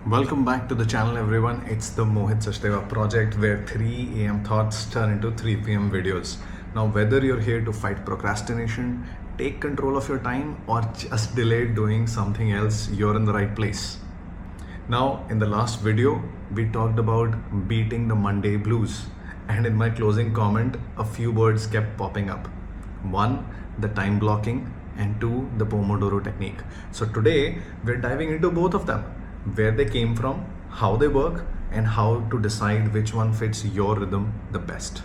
Welcome back to the channel everyone. It's the Mohit Sachdeva project where 3 a.m. thoughts turn into 3 p.m. videos. Now whether you're here to fight procrastination, take control of your time or just delay doing something else, you're in the right place. Now in the last video, we talked about beating the Monday blues, and in my closing comment, a few words kept popping up. One, the time blocking, and two, the Pomodoro technique. So today we're diving into both of them, where they came from, how they work, and how to decide which one fits your rhythm the best.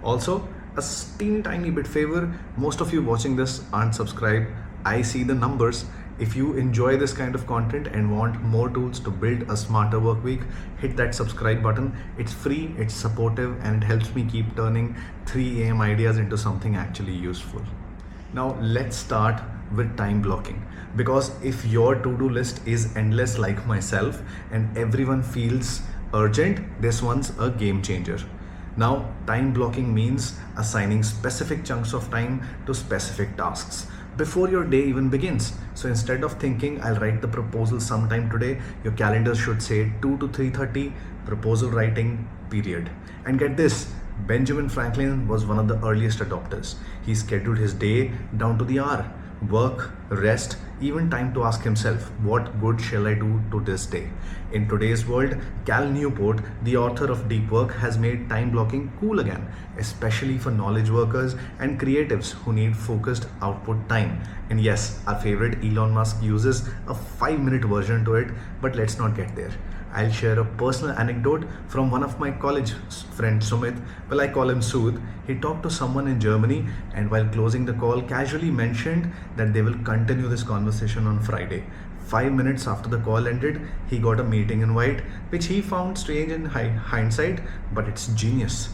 Also, a teeny tiny bit favor, most of you watching this aren't subscribed. I see the numbers. If you enjoy this kind of content and want more tools to build a smarter work week, hit that subscribe button. It's free, it's supportive, and it helps me keep turning 3 a.m. ideas into something actually useful. Now let's start with time blocking, because if your to-do list is endless like myself and everyone feels urgent, this one's a game changer. Now, time blocking means assigning specific chunks of time to specific tasks before your day even begins. So instead of thinking I'll write the proposal sometime today, your calendar should say 2 to 3:30 proposal writing period. And get this, Benjamin Franklin was one of the earliest adopters. He scheduled his day down to the hour. Work, rest, even time to ask himself, what good shall I do to this day? In today's world, Cal Newport, the author of Deep Work, has made time blocking cool again, especially for knowledge workers and creatives who need focused output time. And yes, our favorite Elon Musk uses a 5-minute version to it, but let's not get there. I'll share a personal anecdote from one of my college friends, Sumit. Well, I call him Sood. He talked to someone in Germany, and while closing the call, casually mentioned that they will continue this conversation on Friday. 5 minutes after the call ended, he got a meeting invite, which he found strange in hindsight, but it's genius.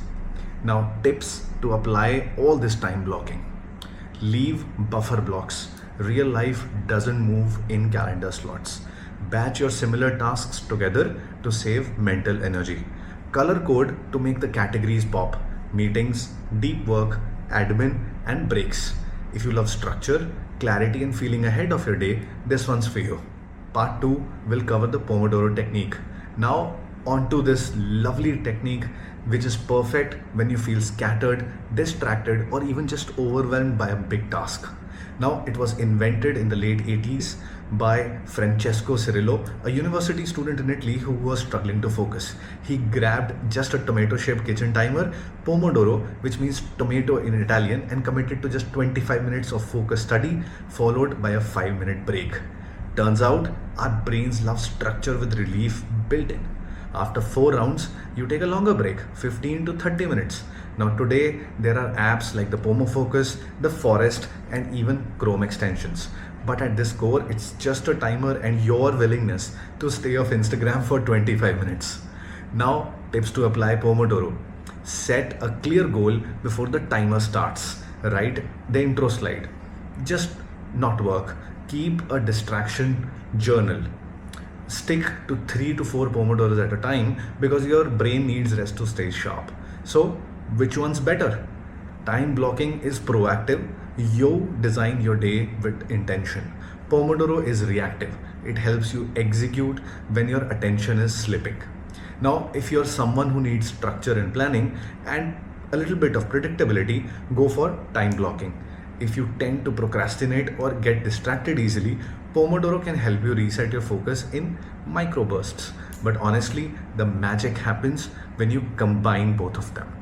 Now, tips to apply all this time blocking. Leave buffer blocks. Real life doesn't move in calendar slots. Batch your similar tasks together to save mental energy. Color code to make the categories pop: meetings, deep work, admin, and breaks. If you love structure, clarity, and feeling ahead of your day, this one's for you. Part 2 will cover the Pomodoro technique. Now onto this lovely technique, which is perfect when you feel scattered, distracted, or even just overwhelmed by a big task. Now, it was invented in the late 80s by Francesco Cirillo, a university student in Italy who was struggling to focus. He grabbed just a tomato-shaped kitchen timer, Pomodoro, which means tomato in Italian, and committed to just 25 minutes of focused study, followed by a 5-minute break. Turns out, our brains love structure with relief built in. After 4 rounds, you take a longer break, 15 to 30 minutes. Now today, there are apps like the Pomo Focus, the Forest, and even Chrome extensions. But at this core, it's just a timer and your willingness to stay off Instagram for 25 minutes. Now, tips to apply Pomodoro. Set a clear goal before the timer starts. Write the intro slide. Just not work. Keep a distraction journal. Stick to 3 to 4 Pomodoros at a time because your brain needs rest to stay sharp. So, which one's better? Time blocking is proactive. You design your day with intention. Pomodoro is reactive. It helps you execute when your attention is slipping. Now, if you're someone who needs structure and planning and a little bit of predictability, go for time blocking. If you tend to procrastinate or get distracted easily, Pomodoro can help you reset your focus in microbursts. But honestly, the magic happens when you combine both of them.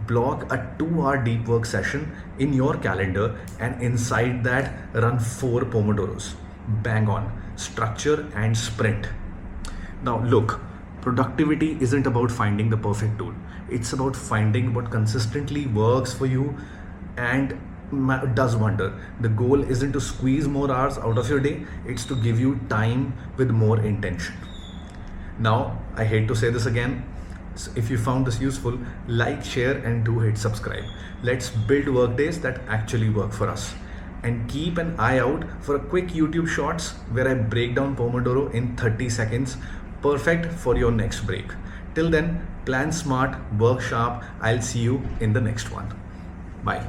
Block a 2-hour deep work session in your calendar, and inside that, run 4 Pomodoros. Bang on. Structure and sprint. Now look, productivity isn't about finding the perfect tool. It's about finding what consistently works for you and does wonder. The goal isn't to squeeze more hours out of your day, it's to give you time with more intention. Now, I hate to say this again, so if you found this useful, like, share, and do hit subscribe. Let's build work days that actually work for us. And keep an eye out for a quick YouTube shorts where I break down Pomodoro in 30 seconds, perfect for your next break. Till then, plan smart, work sharp. I'll see you in the next one. Bye.